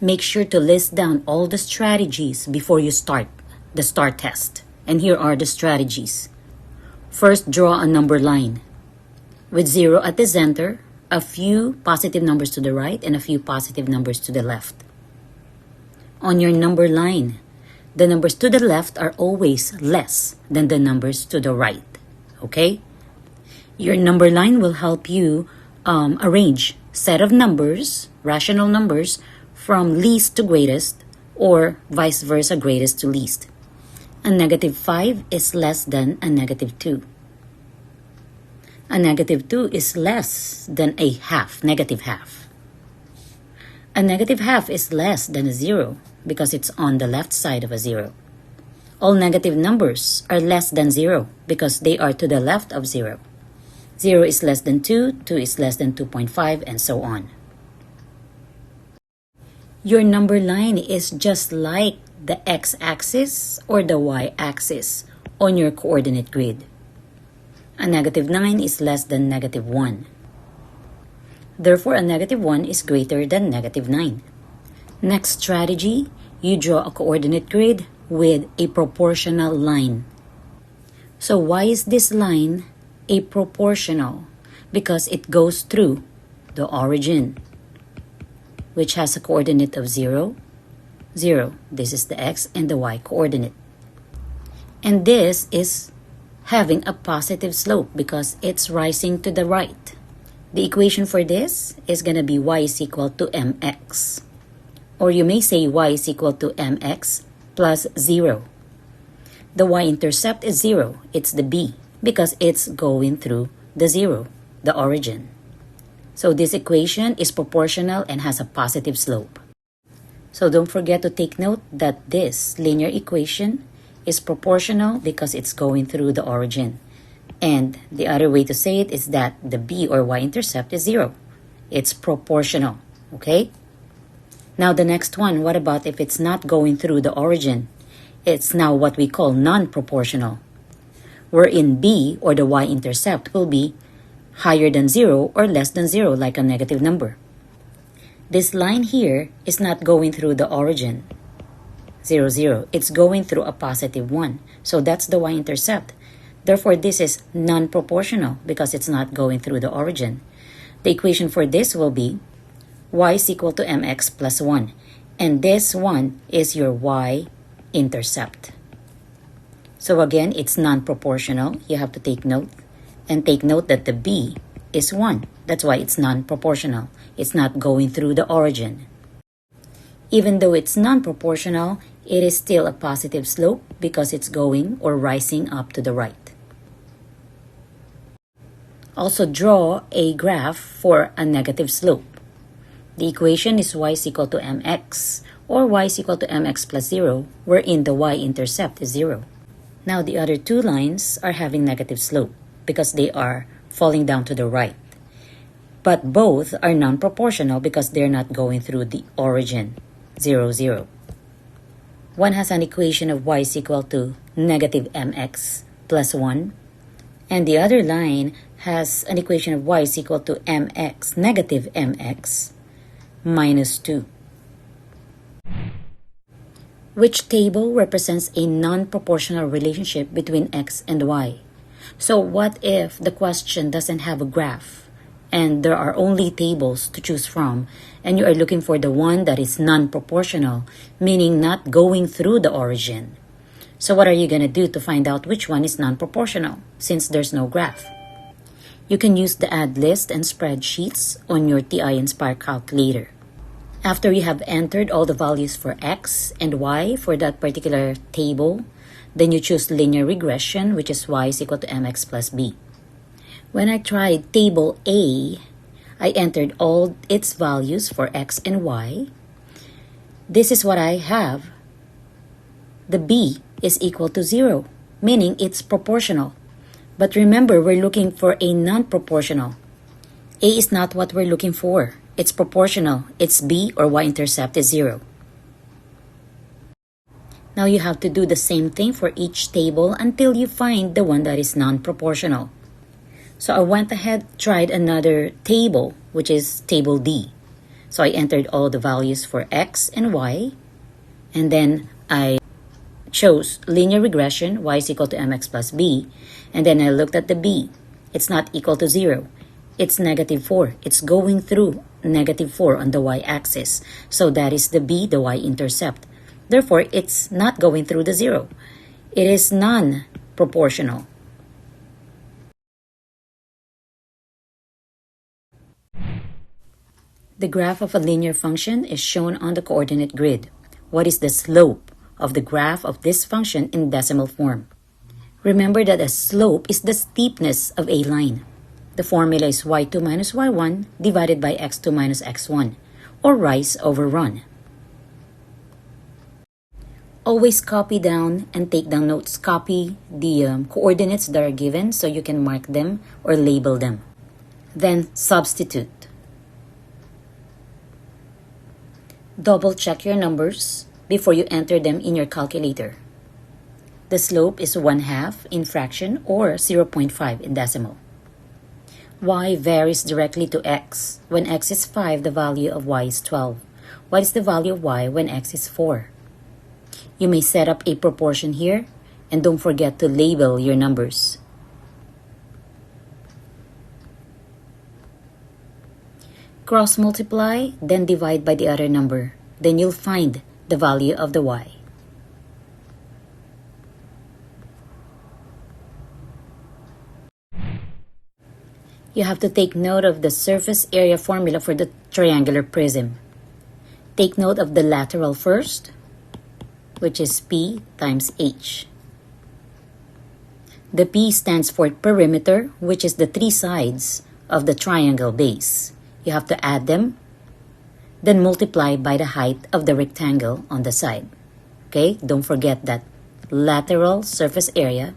Make sure to list down all the strategies before you start the STAAR test. And here are the strategies. First, draw a number line with 0 at the center, a few positive numbers to the right, and a few positive numbers to the left. On your number line, the numbers to the left are always less than the numbers to the right. Okay? Your number line will help you arrange set of numbers, rational numbers, from least to greatest, or vice versa, greatest to least. A -5 is less than a -2. A -2 is less than a half, -half. A -half is less than a 0 because it's on the left side of a 0. All negative numbers are less than 0 because they are to the left of 0. 0 is less than 2, 2 is less than 2.5, and so on. Your number line is just like the x-axis or the y-axis on your coordinate grid. A -9 is less than -1. Therefore, a -1 is greater than -9. Next strategy, you draw a coordinate grid with a proportional line. So why is this line a proportional? Because it goes through the origin, which has a coordinate of 0, 0. This is the x and the y coordinate. And this is having a positive slope because it's rising to the right. The equation for this is going to be y is equal to mx. Or you may say y is equal to mx plus 0. The y-intercept is 0. It's the b because it's going through the 0, the origin. So this equation is proportional and has a positive slope. So don't forget to take note that this linear equation is proportional because it's going through the origin. And the other way to say it is that the b or y-intercept is 0. It's proportional, okay? Now the next one, what about if it's not going through the origin? It's now what we call non-proportional, wherein b or the y-intercept will be higher than 0 or less than 0, like a negative number. This line here is not going through the origin, 0, 0. It's going through a positive 1. So that's the y-intercept. Therefore, this is non-proportional because it's not going through the origin. The equation for this will be y is equal to mx plus 1. And this 1 is your y-intercept. So again, it's non-proportional. You have to take note. And take note that the b is 1. That's why it's non-proportional. It's not going through the origin. Even though it's non-proportional, it is still a positive slope because it's going or rising up to the right. Also draw a graph for a negative slope. The equation is y is equal to mx or y is equal to mx plus 0, wherein the y-intercept is 0. Now the other two lines are having negative slope because they are falling down to the right. But both are non-proportional because they're not going through the origin, 0, 0. One has an equation of y is equal to -mx plus 1, and the other line has an equation of y is equal to mx, -mx, minus 2. Which table represents a non-proportional relationship between x and y? So what if the question doesn't have a graph and there are only tables to choose from and you are looking for the one that is non-proportional, meaning not going through the origin? So what are you going to do to find out which one is non-proportional since there's no graph? You can use the add list and spreadsheets on your TI Inspire calculator. After you have entered all the values for x and y for that particular table, then you choose linear regression, which is y is equal to mx plus b. When I tried table A, I entered all its values for x and y. This is what I have. The b is equal to 0, meaning it's proportional. But remember, we're looking for a non-proportional. A is not what we're looking for. It's proportional. Its b or y-intercept is 0. Now you have to do the same thing for each table until you find the one that is non-proportional. So I went ahead, tried another table, which is table D. So I entered all the values for x and y, and then I chose linear regression, y is equal to mx plus b, and then I looked at the b. It's not equal to 0. It's -4. It's going through -4 on the y-axis. So that is the b, the y-intercept. Therefore, it's not going through the 0. It is non-proportional. The graph of a linear function is shown on the coordinate grid. What is the slope of the graph of this function in decimal form? Remember that a slope is the steepness of a line. The formula is y2 minus y1 divided by x2 minus x1, or rise over run. Always copy down and take down notes. Copy the coordinates that are given so you can mark them or label them. Then substitute. Double check your numbers before you enter them in your calculator. The slope is 1/2 in fraction or 0.5 in decimal. Y varies directly to x. When x is 5, the value of y is 12. What is the value of y when x is 4? You may set up a proportion here, and don't forget to label your numbers. Cross multiply, then divide by the other number. Then you'll find the value of the y. You have to take note of the surface area formula for the triangular prism. Take note of the lateral first, which is P times H. The P stands for perimeter, which is the 3 sides of the triangle base. You have to add them, then multiply by the height of the rectangle on the side. Okay, don't forget that lateral surface area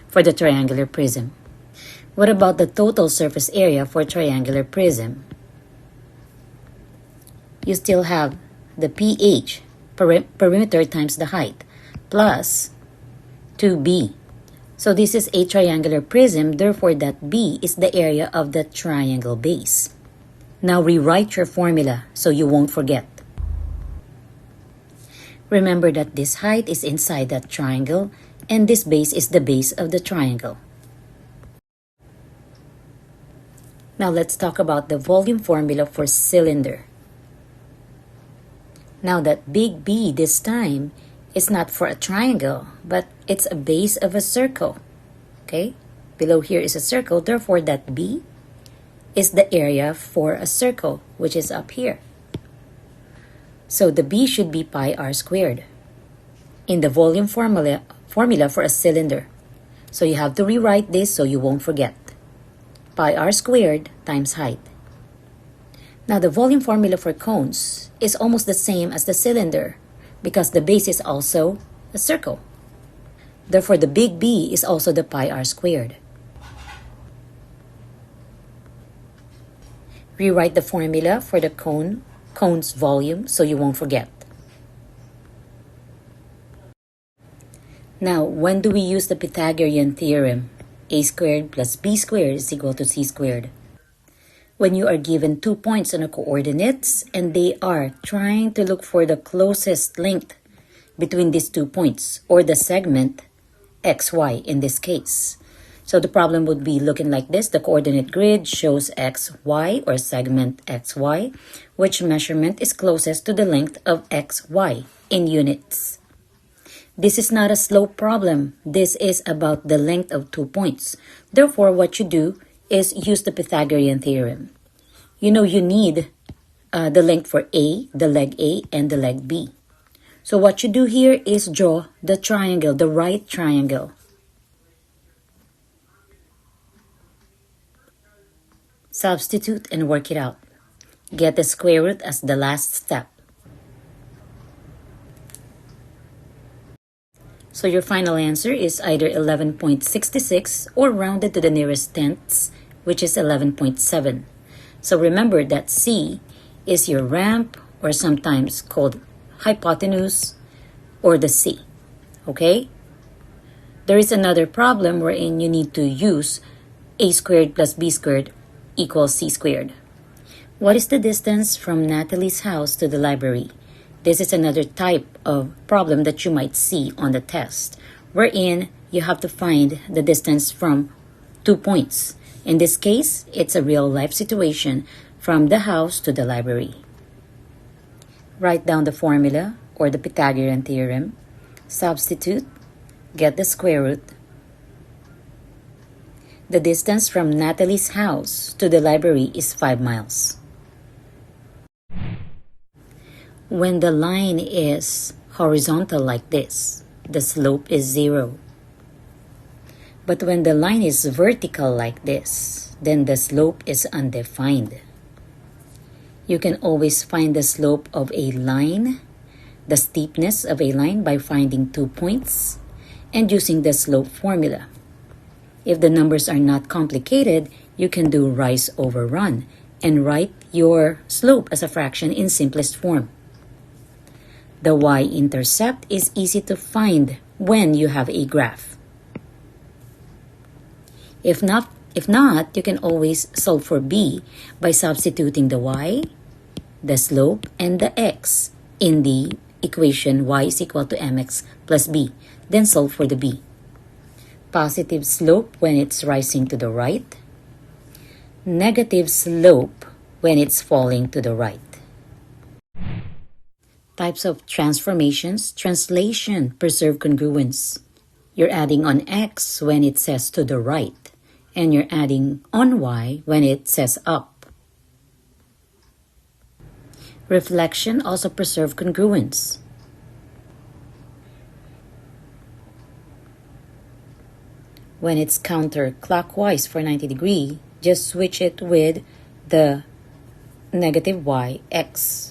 for the triangular prism. What about the total surface area for triangular prism? You still have the PH, perimeter times the height, plus 2B. So this is a triangular prism, therefore that B is the area of the triangle base. Now rewrite your formula so you won't forget. Remember that this height is inside that triangle and this base is the base of the triangle. Now let's talk about the volume formula for cylinder. Now that big B this time is not for a triangle, but it's a base of a circle. Okay? Below here is a circle, therefore that B is the area for a circle, which is up here. So the B should be pi r squared in the volume formula for a cylinder. So you have to rewrite this so you won't forget. Pi r squared times height. Now the volume formula for cones is almost the same as the cylinder because the base is also a circle. Therefore the big B is also the pi r squared. Rewrite the formula for the cone's volume so you won't forget. Now, when do we use the Pythagorean theorem? A squared plus b squared is equal to c squared. When you are given 2 points on the coordinates and they are trying to look for the closest length between these 2 points or the segment xy in this case. So the problem would be looking like this. The coordinate grid shows xy or segment xy, which measurement is closest to the length of xy in units. This is not a slope problem. This is about the length of 2 points. Therefore, what you do is use the Pythagorean theorem. You know you need the length for A, the leg A, and the leg B. So what you do here is draw the triangle, the right triangle. Substitute and work it out. Get the square root as the last step. So your final answer is either 11.66 or rounded to the nearest tenths, which is 11.7. So remember that C is your ramp, or sometimes called hypotenuse, or the C. Okay? There is another problem wherein you need to use a squared plus b squared equals c squared. What is the distance from Natalie's house to the library? This is another type of problem that you might see on the test, wherein you have to find the distance from 2 points. In this case, it's a real-life situation from the house to the library. Write down the formula or the Pythagorean theorem. Substitute, get the square root. The distance from Natalie's house to the library is 5 miles. When the line is horizontal like this, the slope is 0. But when the line is vertical like this, then the slope is undefined. You can always find the slope of a line, the steepness of a line, by finding 2 points and using the slope formula. If the numbers are not complicated, you can do rise over run and write your slope as a fraction in simplest form. The y-intercept is easy to find when you have a graph. If not, you can always solve for b by substituting the y, the slope, and the x in the equation y is equal to mx plus b. Then solve for the b. Positive slope when it's rising to the right. Negative slope when it's falling to the right. Types of transformations. Translation, preserve congruence. You're adding on x when it says to the right, and you're adding on y when it says up. Reflection, also preserve congruence. When it's counterclockwise for 90 degrees, just switch it with the negative y, x.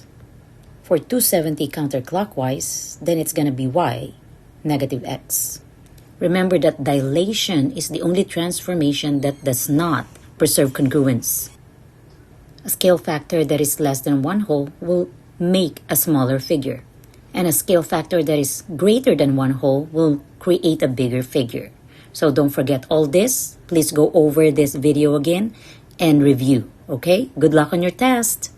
For 270 counterclockwise, then it's going to be y, negative x. Remember that dilation is the only transformation that does not preserve congruence. A scale factor that is less than 1 whole will make a smaller figure, and a scale factor that is greater than 1 whole will create a bigger figure. So don't forget all this. Please go over this video again and review, okay? Good luck on your test!